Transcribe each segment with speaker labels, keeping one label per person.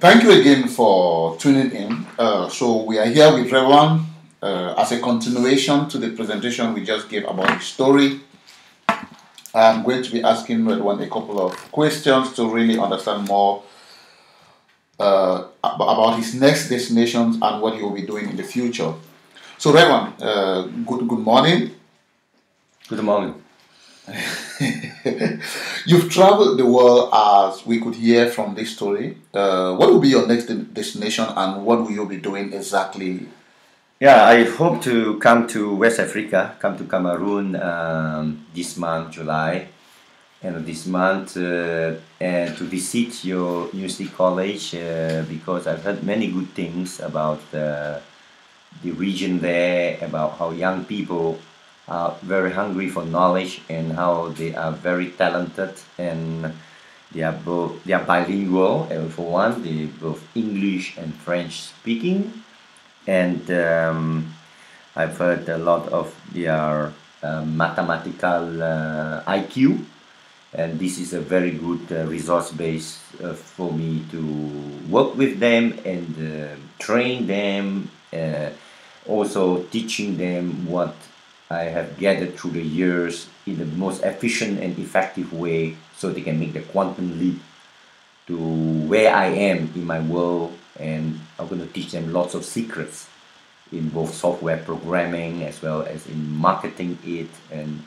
Speaker 1: Thank you again for tuning in. So we are here with Rewan as a continuation to the presentation we just gave about his story. I'm going to be asking Rewan a couple of questions to really understand more about his next destinations and what he will be doing in the future. So Rewan, good morning.
Speaker 2: Good morning.
Speaker 1: You've traveled the world as we could hear from this story. What will be your next destination and what will you be doing exactly?
Speaker 2: Yeah, I hope to come to West Africa, come to Cameroon this month, July, end of this month, and to visit your university college because I've heard many good things about the region there, about how young people are very hungry for knowledge and how they are very talented and they are bilingual. For one, they both English and French speaking, and I've heard a lot of their mathematical IQ, and this is a very good resource base for me to work with them and train them, also teaching them what I have gathered through the years in the most efficient and effective way so they can make the quantum leap to where I am in my world, and I'm going to teach them lots of secrets in both software programming as well as in marketing it and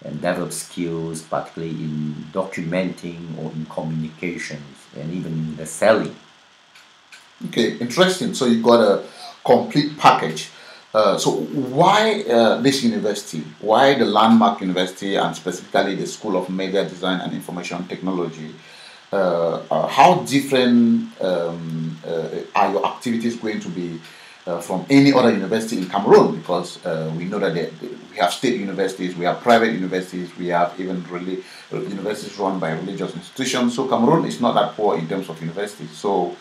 Speaker 2: develop skills, particularly in documenting or in communications and even in the selling.
Speaker 1: Okay, interesting. So you got a complete package. So why this university? Why the landmark university and specifically the School of Media Design and Information Technology? How different are your activities going to be from any other university in Cameroon? Because we know that we have state universities, we have private universities, we have even really universities run by religious institutions. So Cameroon is not that poor in terms of universities. So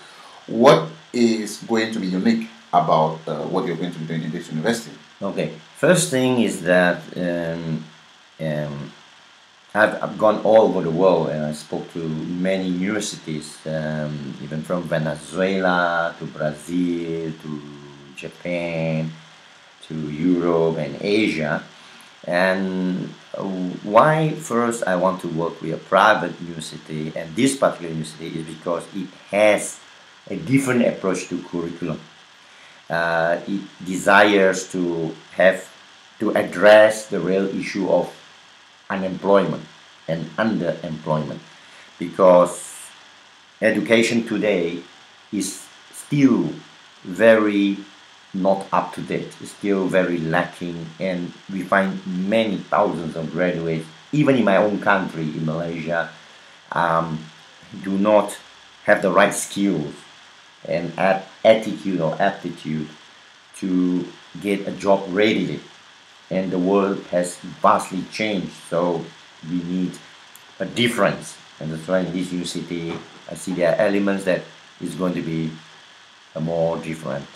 Speaker 1: what is going to be unique about what you're going to be doing in this university?
Speaker 2: Okay, first thing is that I've gone all over the world and I spoke to many universities, even from Venezuela to Brazil to Japan to Europe and Asia. And why first I want to work with a private university, and this particular university is because it has a different approach to curriculum. It desires to address the real issue of unemployment and underemployment, because education today is still very not up to date, it's still very lacking, and we find many thousands of graduates, even in my own country, in Malaysia, do not have the right skills and attitude or aptitude to get a job readily. And the world has vastly changed, so we need a difference. And that's why in this university, I see there are elements that is going to be a more different.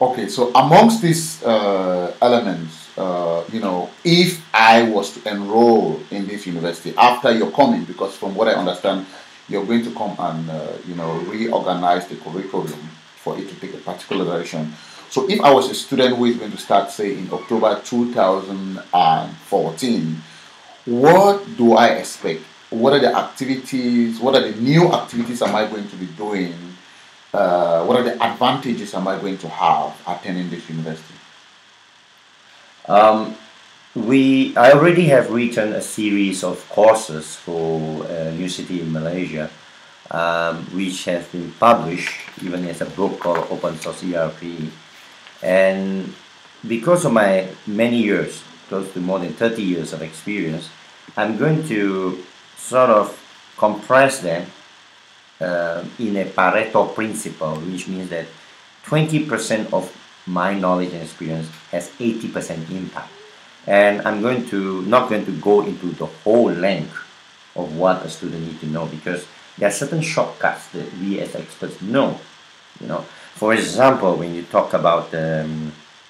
Speaker 1: Okay, so amongst these elements, if I was to enroll in this university after your coming, because from what I understand, you're going to come and reorganize the curriculum for it to take a particular direction. So if I was a student who is going to start, say, in October 2014, what do I expect? What are the activities? What are the new activities am I going to be doing? What are the advantages am I going to have attending this university?
Speaker 2: I already have written a series of courses for university in Malaysia, which has been published even as a book called Open Source ERP. And because of my many years, close to more than 30 years of experience, I'm going to sort of compress them in a Pareto principle, which means that 20% of my knowledge and experience has 80% impact. And I'm not going to go into the whole length of what a student needs to know, because there are certain shortcuts that we as experts know. For example, when you talk about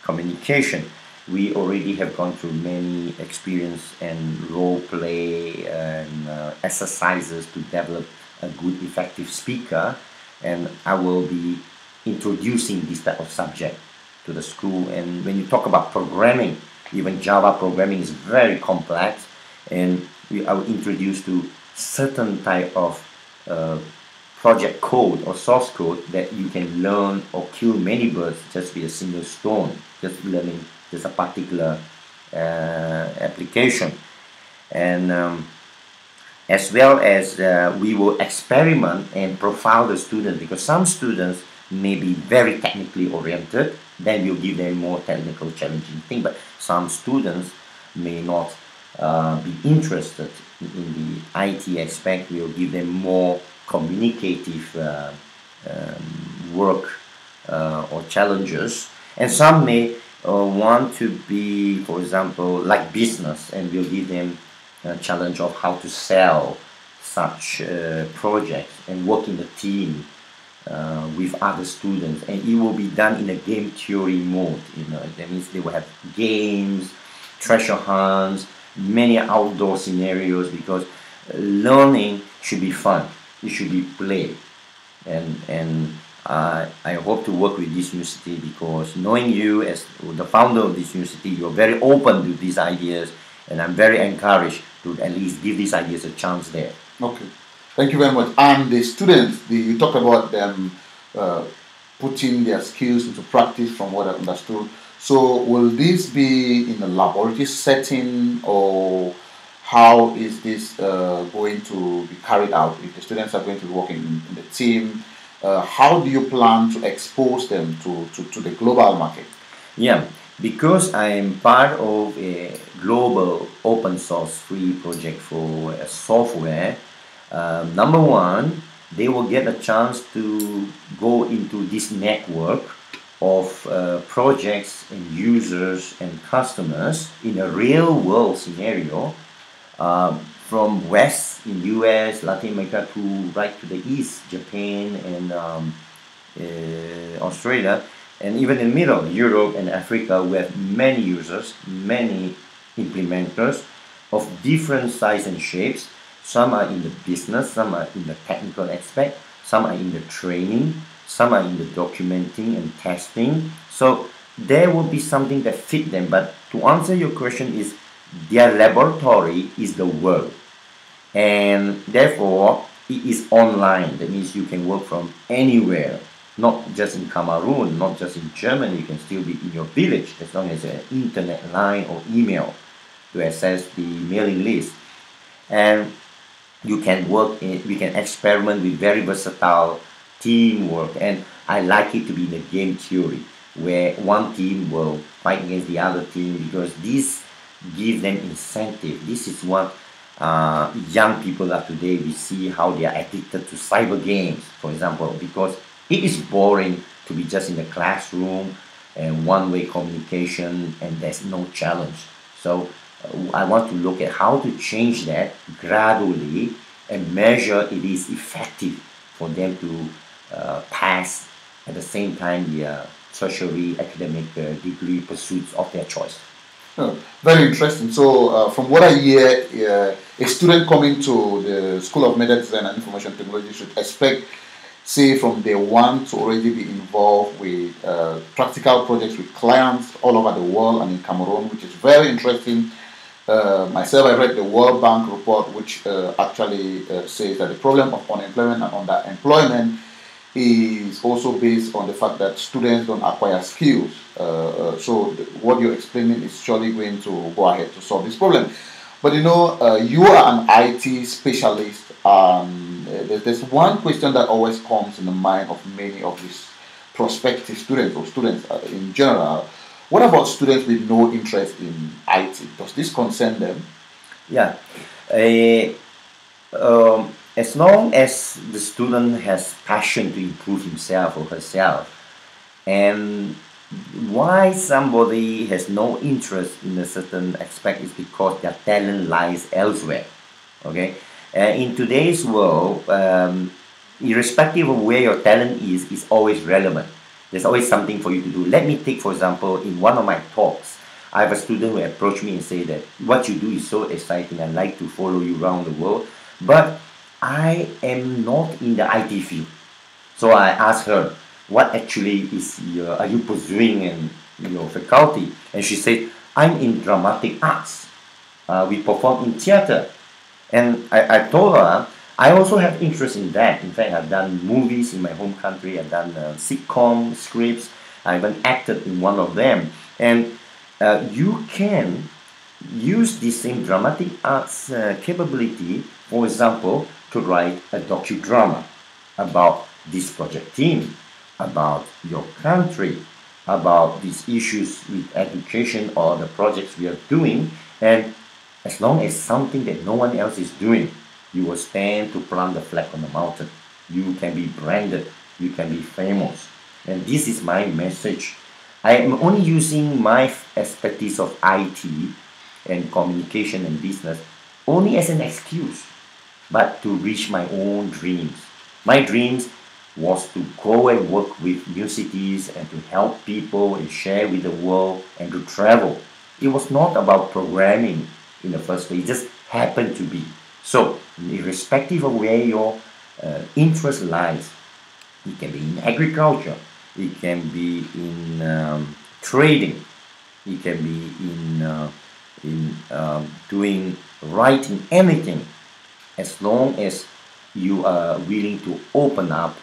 Speaker 2: communication, we already have gone through many experience and role play and exercises to develop a good effective speaker, and I will be introducing this type of subject to the school. And when you talk about programming, even Java programming is very complex, and I will introduce to certain type of uh, project code or source code that you can learn or kill many birds just with a single stone, just learning just a particular application. And as well as we will experiment and profile the students, because some students may be very technically oriented, then we'll give them more technical challenging thing, but some students may not be interested in the IT aspect. We'll give them more communicative work or challenges, and some may want to be, for example, like business, and we'll give them a challenge of how to sell such projects and work in a team with other students, and it will be done in a game theory mode. That means they will have games, treasure hunts, many outdoor scenarios, because learning should be fun, it should be play. And I hope to work with this university, because knowing you as the founder of this university, you're very open to these ideas, and I'm very encouraged to at least give these ideas a chance there.
Speaker 1: Okay, thank you very much. And the students, you talk about them putting their skills into practice, from what I understood. So, will this be in a laboratory setting, or how is this going to be carried out? If the students are going to be working in the team, how do you plan to expose them to the global market?
Speaker 2: Yeah, because I am part of a global open source free project for software. Number one, they will get a chance to go into this network of projects and users and customers in a real world scenario, from west in US, Latin America, to right to the east, Japan and Australia, and even in the middle, Europe and Africa. We have many users, many implementers of different size and shapes. Some are in the business, some are in the technical aspect, some are in the training, some are in the documenting and testing. So there will be something that fit them. But to answer your question is, their laboratory is the world, and therefore it is online. That means you can work from anywhere, not just in Cameroon, not just in Germany. You can still be in your village, as long as an internet line or email to access the mailing list. And you can work in, we can experiment with very versatile teamwork, and I like it to be in a game theory where one team will fight against the other team, because this gives them incentive. This is what young people are today. We see how they are addicted to cyber games, for example, because it is boring to be just in the classroom and one-way communication, and there's no challenge. So I want to look at how to change that gradually and measure it is effective for them to pass at the same time the tertiary academic degree pursuits of their choice.
Speaker 1: Oh, very interesting. So, from what I hear, a student coming to the School of Media Design and Information Technology should expect, say, from day one to already be involved with practical projects with clients all over the world and in Cameroon, which is very interesting. Myself, I read the World Bank report, which actually says that the problem of unemployment and underemployment is also based on the fact that students don't acquire skills. So what you're explaining is surely going to go ahead to solve this problem. But you are an IT specialist. There's one question that always comes in the mind of many of these prospective students, or students in general. What about students with no interest in IT? Does this concern them?
Speaker 2: Yeah. As long as the student has passion to improve himself or herself, and why somebody has no interest in a certain aspect is because their talent lies elsewhere. Okay, in today's world, irrespective of where your talent is always relevant. There's always something for you to do. Let me take, for example, in one of my talks, I have a student who approached me and say that what you do is so exciting. I like to follow you around the world, but I am not in the IT field. So I asked her, what actually are you pursuing in your faculty? And she said, I'm in dramatic arts. We perform in theater. And I told her, I also have interest in that. In fact, I've done movies in my home country. I've done sitcom scripts. I even acted in one of them. And you can use the same dramatic arts capability, for example, to write a docudrama about this project team, about your country, about these issues with education or the projects we are doing. And as long as something that no one else is doing, you will stand to plant the flag on the mountain. You can be branded, you can be famous. And this is my message. I am only using my expertise of IT and communication and business only as an excuse, but to reach my own dreams. My dreams was to go and work with new cities and to help people and share with the world and to travel. It was not about programming in the first place, it just happened to be. So, irrespective of where your interest lies, it can be in agriculture, it can be in trading, it can be in doing writing, anything, as long as you are willing to open up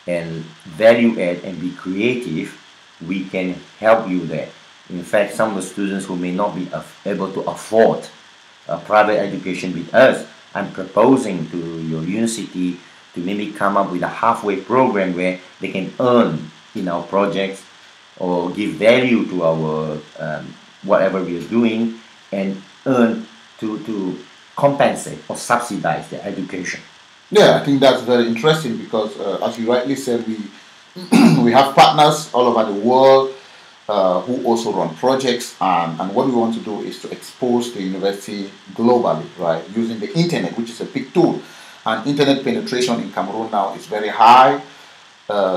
Speaker 2: and value add and be creative, we can help you there. In fact, some of the students who may not be able to afford a private education with us, I'm proposing to your university to maybe come up with a halfway program where they can earn in our projects or give value to our whatever we are doing and earn to compensate or subsidize their education.
Speaker 1: Yeah, I think that's very interesting because, as you rightly said, we we have partners all over the world who also run projects, and what we want to do is to expose the university globally, right, using the internet, which is a big tool. And internet penetration in Cameroon now is very high,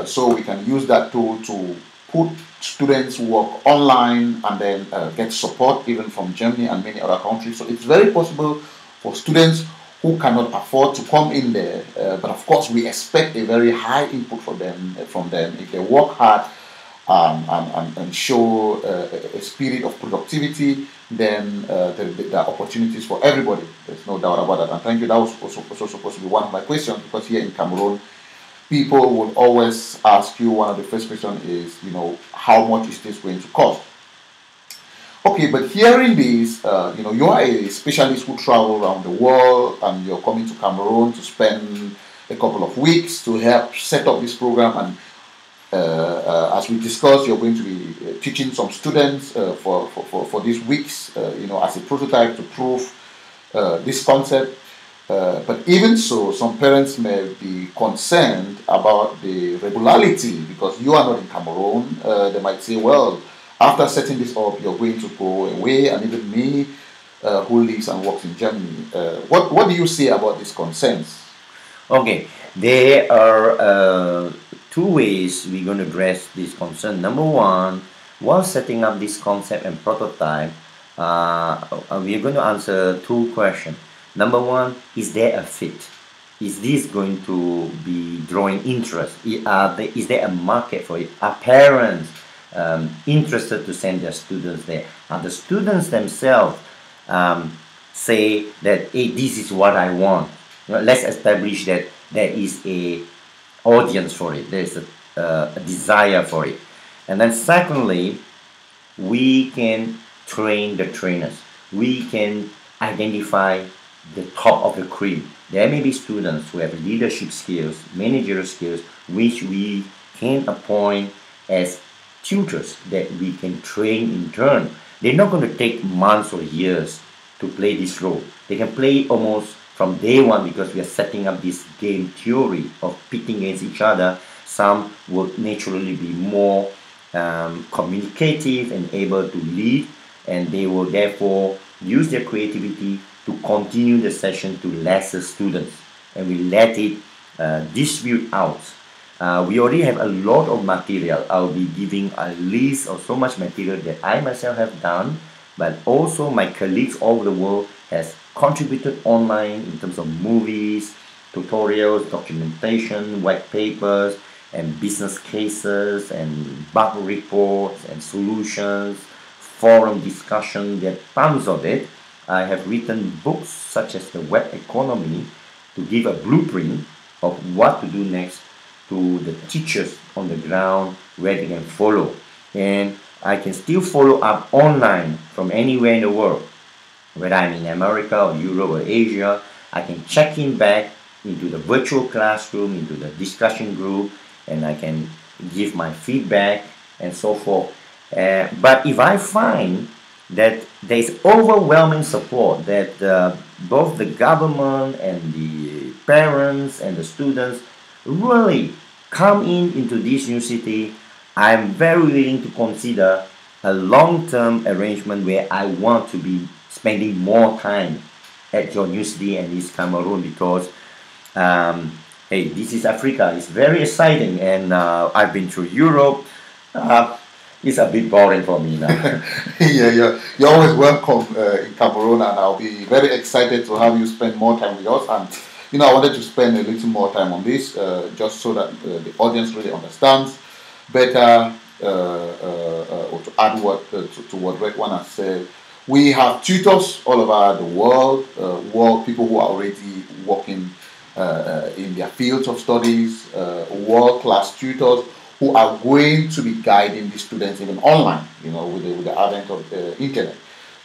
Speaker 1: so we can use that tool to put students work online and then get support even from Germany and many other countries. So it's very possible for students who cannot afford to come in there, but of course we expect a very high input from them if they work hard and show a spirit of productivity. Then there are opportunities for everybody. There's no doubt about that. And thank you. That was also supposed to be one of my questions, because here in Cameroon, people will always ask you, one of the first questions is, how much is this going to cost? Okay, but hearing this, you are a specialist who travel around the world, and you're coming to Cameroon to spend a couple of weeks to help set up this program. And as we discussed, you're going to be teaching some students for these weeks, as a prototype to prove this concept. But even so, some parents may be concerned about the regularity, because you are not in Cameroon. They might say, well, after setting this up, you're going to go away, and even me, who lives and works in Germany. What do you say about these concerns?
Speaker 2: Okay, there are two ways we're going to address this concern. Number one, while setting up this concept and prototype, we're going to answer two questions. Number one, is there a fit? Is this going to be drawing interest? Is there a market for it? Are parents interested to send their students there? Are the students themselves say that, hey, this is what I want? Let's establish that there is a audience for it. There is a desire for it. And then secondly, we can train the trainers. We can identify the top of the cream. There may be students who have leadership skills, managerial skills, which we can appoint as tutors that we can train in turn. They're not going to take months or years to play this role. They can play it almost from day one, because we are setting up this game theory of pitting against each other. Some would naturally be more communicative and able to lead, and they will therefore use their creativity to continue the session to lesser students, and we let it distribute out. We already have a lot of material. I'll be giving a list of so much material that I myself have done, but also my colleagues all over the world has contributed online in terms of movies, tutorials, documentation, white papers, and business cases, and bug reports, and solutions, forum discussion. There are tons of it. I have written books such as The Web Economy to give a blueprint of what to do next to the teachers on the ground where they can follow. And I can still follow up online from anywhere in the world, whether I'm in America or Europe or Asia. I can check in back into the virtual classroom, into the discussion group, and I can give my feedback and so forth. But if I find that there is overwhelming support, that both the government and the parents and the students really come into this university, I'm very willing to consider a long-term arrangement where I want to be spending more time at your university and East Cameroon, because hey, this is Africa. It's very exciting, and I've been through Europe. It's a bit boring for me now.
Speaker 1: Yeah, you're always welcome in Cameroon, and I'll be very excited to have you spend more time with us. And I wanted to spend a little more time on this, just so that the audience really understands better, or to add to what Redwan has said. We have tutors all over the world, people who are already working in their fields of studies, world-class tutors who are going to be guiding the students even online, with the advent of the internet.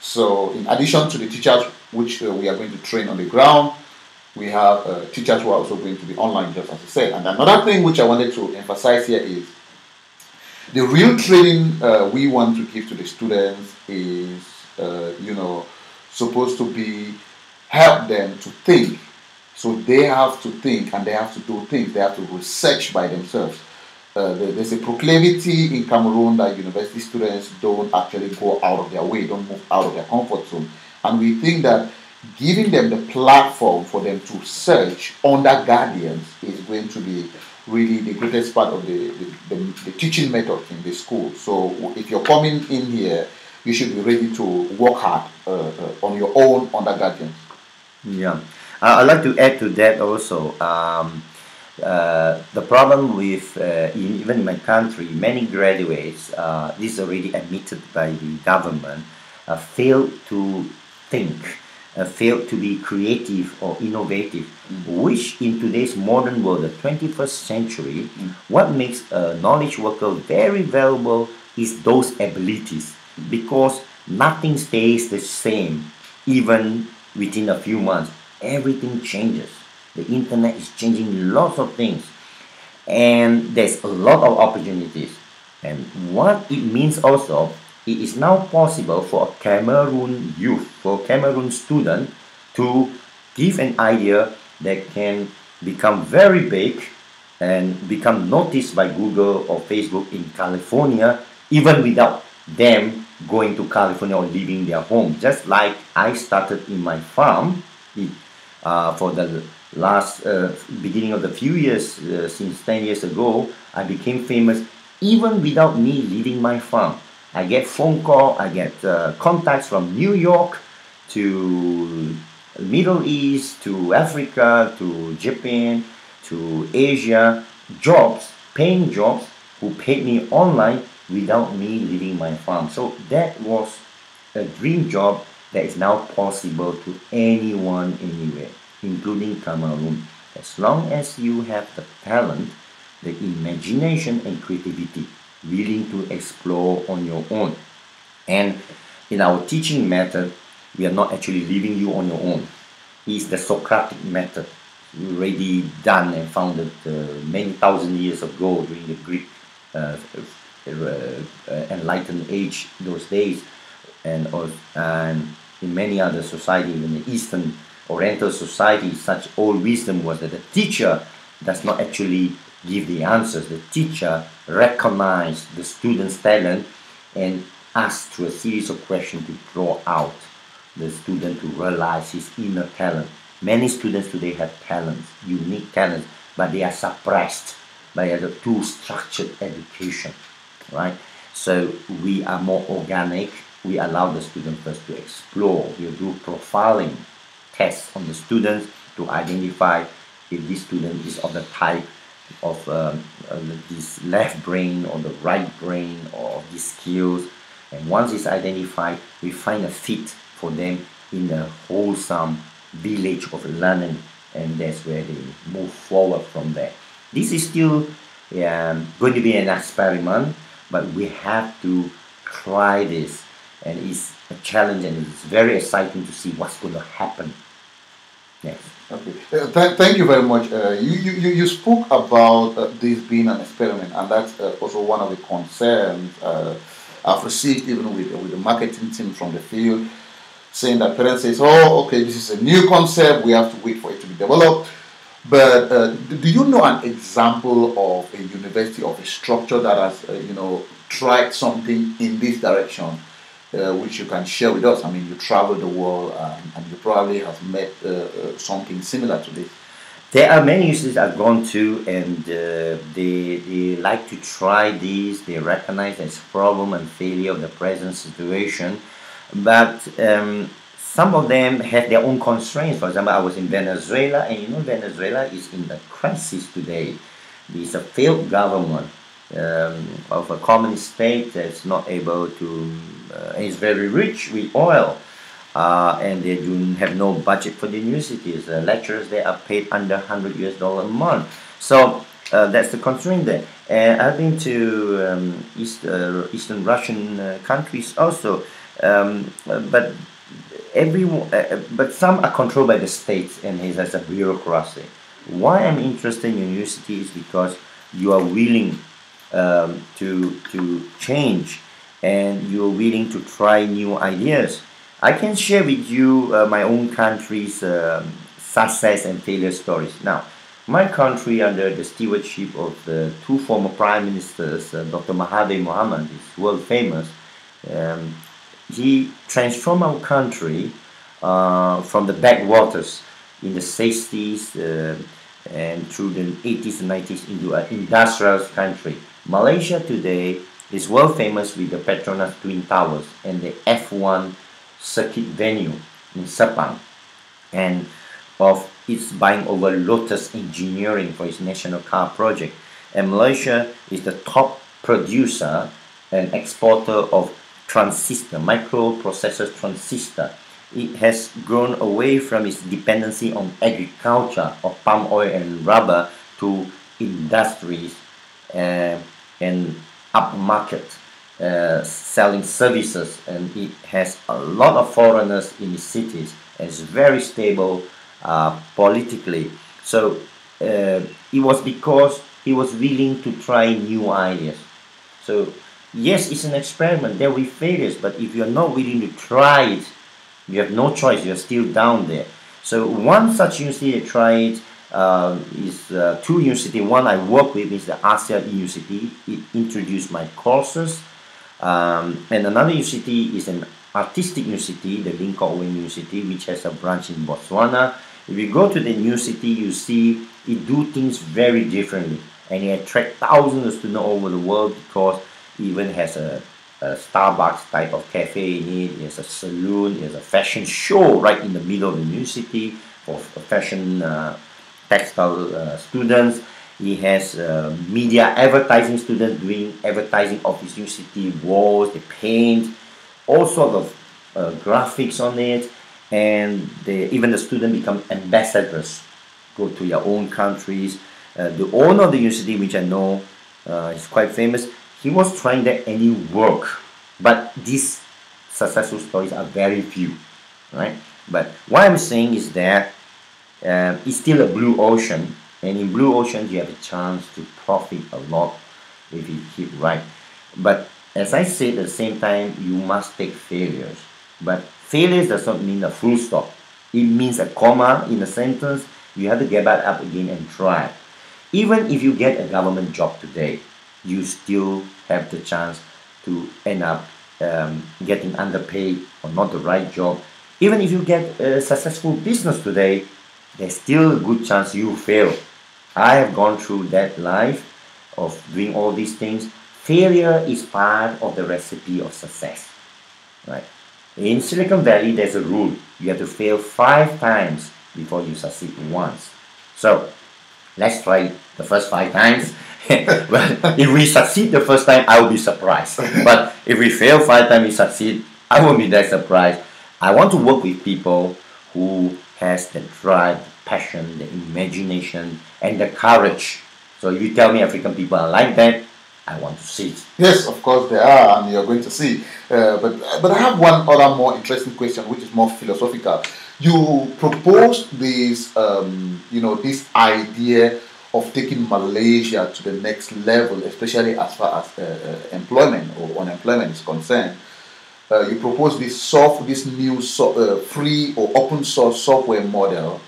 Speaker 1: So in addition to the teachers which we are going to train on the ground, we have teachers who are also going to be online, just as I said. And another thing which I wanted to emphasize here is the real training we want to give to the students is, supposed to be help them to think. So they have to think and they have to do things. They have to research by themselves. There's a proclivity in Cameroon that university students don't actually go out of their way, don't move out of their comfort zone. And we think that giving them the platform for them to search under guardians is going to be really the greatest part of the teaching method in the school. So if you're coming in here, you should be ready to work hard on your own under guardians.
Speaker 2: Yeah, I'd like to add to that also. The problem with even in my country, many graduates, this is already admitted by the government, fail to think, fail to be creative or innovative, which in today's modern world, the 21st century, what makes a knowledge worker very valuable is those abilities, because nothing stays the same even within a few months. Everything changes. The internet is changing lots of things, and there's a lot of opportunities. And what it means also, it is now possible for a Cameroon youth, for a Cameroon student, to give an idea that can become very big and become noticed by Google or Facebook in California, even without them going to California or leaving their home. Just like I started in my farm for the last beginning of the few years, since 10 years ago, I became famous even without me leaving my farm. I get phone call, I get contacts from New York to Middle East to Africa to Japan to Asia, jobs, paying jobs, who paid me online without me leaving my farm. So that was a dream job that is now possible to anyone, anywhere, including Cameroon. As long as you have the talent, the imagination and creativity, willing to explore on your own. And in our teaching method, we are not actually leaving you on your own. It's the Socratic method, already done and founded many thousand years ago during the Greek enlightened age those days, and in many other societies, in the Eastern Oriental societies, such old wisdom was that the teacher does not actually give the answers. The teacher recognizes the student's talent and asks through a series of questions to draw out the student to realize his inner talent. Many students today have talents, unique talents, but they are suppressed by a too structured education, right? So we are more organic. We allow the student first to explore. We do profiling tests on the students to identify if this student is of the type of this left brain or the right brain or these skills. And once it's identified, we find a fit for them in a wholesome village of learning, and that's where they move forward from there. This is still going to be an experiment, but we have to try this, and it's a challenge, and it's very exciting to see what's going to happen next.
Speaker 1: Okay. Thank you very much. You spoke about this being an experiment, and that's also one of the concerns I've received even with the marketing team from the field, saying that parents say, "Oh, okay, this is a new concept. We have to wait for it to be developed." But do you know an example of a university, of a structure that has, tried something in this direction, which you can share with us? I mean, you travel the world, and you probably have met something similar to this.
Speaker 2: There are many uses I've gone to, and they like to try these. They recognize as problem and failure of the present situation, but some of them have their own constraints. For example, I was in Venezuela, and Venezuela is in the crisis today. It's a failed government of a communist state that's not able to, is very rich with oil. And they do have no budget for the universities. Lecturers there are paid under $100 a month. So that's the constraint there. And I've been to Eastern Russian countries also, but but some are controlled by the states, and it has a bureaucracy. Why I'm interested in university is because you are willing to change, and you're willing to try new ideas. I can share with you my own country's success and failure stories. Now, my country, under the stewardship of the two former prime ministers, Dr. Mahathir Mohamad, is world famous. He transformed our country from the backwaters in the 60s and through the 80s and 90s into an industrial country. Malaysia today is world famous with the Petronas Twin Towers and the F1 circuit venue in Sepang, and of its buying over Lotus Engineering for its national car project. And Malaysia is the top producer and exporter of transistor, microprocessor transistor. It has grown away from its dependency on agriculture of palm oil and rubber to industries and upmarket selling services, and it has a lot of foreigners in its cities, and it's very stable politically. So it was because he was willing to try new ideas. So yes, it's an experiment. There will be failures, but if you're not willing to try it, you have no choice. You're still down there. So one such university that tried is two university. One I work with is the ASEAN University. It introduced my courses. And another university is an artistic university, the Lingkok Wing University, which has a branch in Botswana. If you go to the university, you see it do things very differently, and it attracts thousands of students all over the world because it even has a Starbucks type of cafe in it. There's a saloon, there's a fashion show right in the middle of the university for fashion textile students. He has media advertising students doing advertising of his university walls. They paint all sorts of graphics on it, and even the students become ambassadors, go to your own countries. The owner of the university, which I know is quite famous, he was trying that and it worked. But these successful stories are very few, right? But what I'm saying is that it's still a blue ocean. And in blue ocean, you have a chance to profit a lot if you keep right. But as I said, at the same time, you must take failures. But failures does not mean a full stop. It means a comma in a sentence. You have to get back up again and try. Even if you get a government job today, you still have the chance to end up getting underpaid or not the right job. Even if you get a successful business today, there's still a good chance you fail. I have gone through that life of doing all these things. Failure is part of the recipe of success, right? In Silicon Valley, there's a rule. You have to fail 5 times before you succeed once. So Let's try the first 5 times. Well, if we succeed the first time, I will be surprised. But if we fail 5 times, we succeed, I won't be that surprised. I want to work with people who has the drive, the passion, the imagination, and the courage. So if you tell me African people are like that, I want to see it.
Speaker 1: Yes, of course they are, and you're going to see. But I have one other more interesting question, which is more philosophical. You proposed this, this idea of taking Malaysia to the next level, especially as far as employment or unemployment is concerned. You propose this new free or open source software model,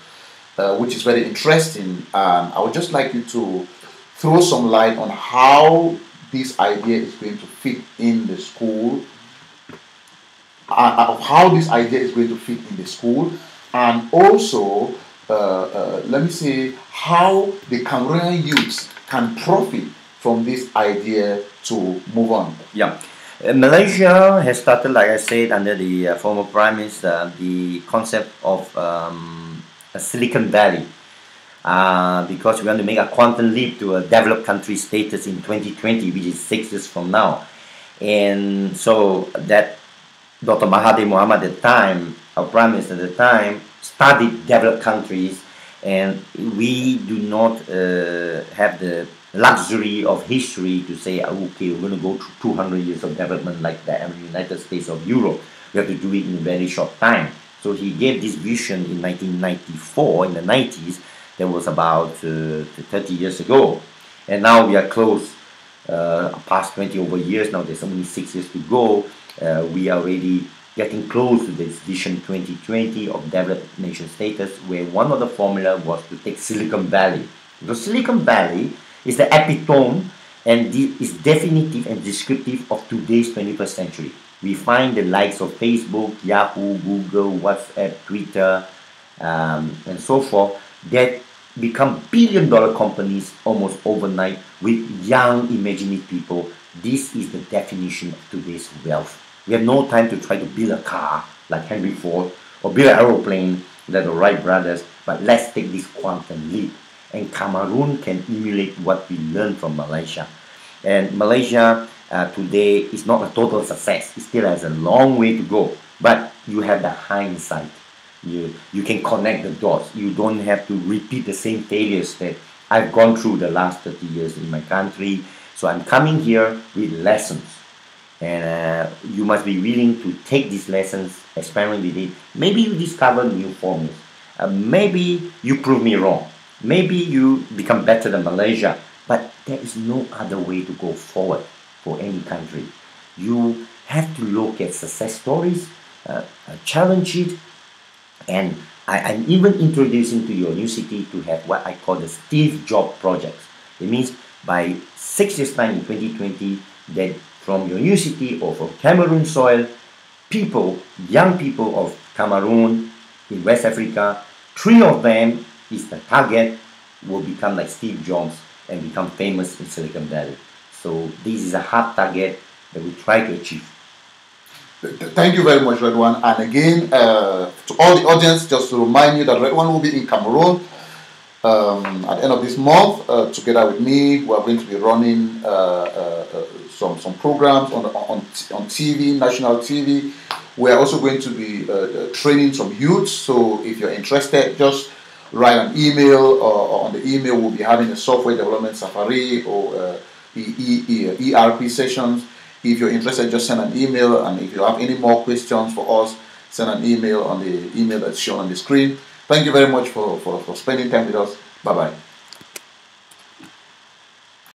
Speaker 1: which is very interesting. And I would just like you to throw some light on how this idea is going to fit in the school, of how this idea is going to fit in the school, and also, let me say, how the Cameroonian youths can profit from this idea to move on.
Speaker 2: Yeah. Malaysia has started, like I said, under the former Prime Minister, the concept of a Silicon Valley. Because we want to make a quantum leap to a developed country status in 2020, which is 6 years from now. And so that Dr. Mahathir Mohamad at the time, our Prime Minister at the time, studied developed countries, and we do not have the luxury of history to say, okay, we're going to go through 200 years of development like the United States of Europe. We have to do it in a very short time. So he gave this vision in 1994, in the 90s. That was about 30 years ago. And now we are close, past 20 over years. Now there's only 6 years to go. We are already getting close to this Vision 2020 of developed nation status, where one of the formula was to take Silicon Valley. Because Silicon Valley is the epitome and is definitive and descriptive of today's 21st century. We find the likes of Facebook, Yahoo, Google, WhatsApp, Twitter, and so forth, that become billion-dollar companies almost overnight with young, imaginative people. This is the definition of today's wealth. We have no time to try to build a car like Henry Ford or build an aeroplane like the Wright brothers, but let's take this quantum leap. And Cameroon can emulate what we learned from Malaysia. And Malaysia today is not a total success. It still has a long way to go, but you have the hindsight. You can connect the dots. You don't have to repeat the same failures that I've gone through the last 30 years in my country. So I'm coming here with lessons. And you must be willing to take these lessons, experiment with it. Maybe you discover new formulas. Maybe you prove me wrong. Maybe you become better than Malaysia. But there is no other way to go forward for any country. You have to look at success stories, challenge it, and I'm even introducing to your university to have what I call the Steve Jobs projects. It means by 6 years' time in 2020, that from your university or from Cameroon soil, people, young people of Cameroon in West Africa, 3 of them is the target, will become like Steve Jobs and become famous in Silicon Valley. So this is a hard target that we try to achieve.
Speaker 1: Thank you very much, Red One. And again, to all the audience, just to remind you that Red One will be in Cameroon at the end of this month. Together with me, we are going to be running some programs on TV, national TV. We are also going to be training some youths. So if you're interested, just write an email, or on the email we'll be having a software development safari or ERP sessions. If you're interested, just send an email, and if you have any more questions for us, send an email on the email that's shown on the screen. Thank you very much for spending time with us. Bye-bye.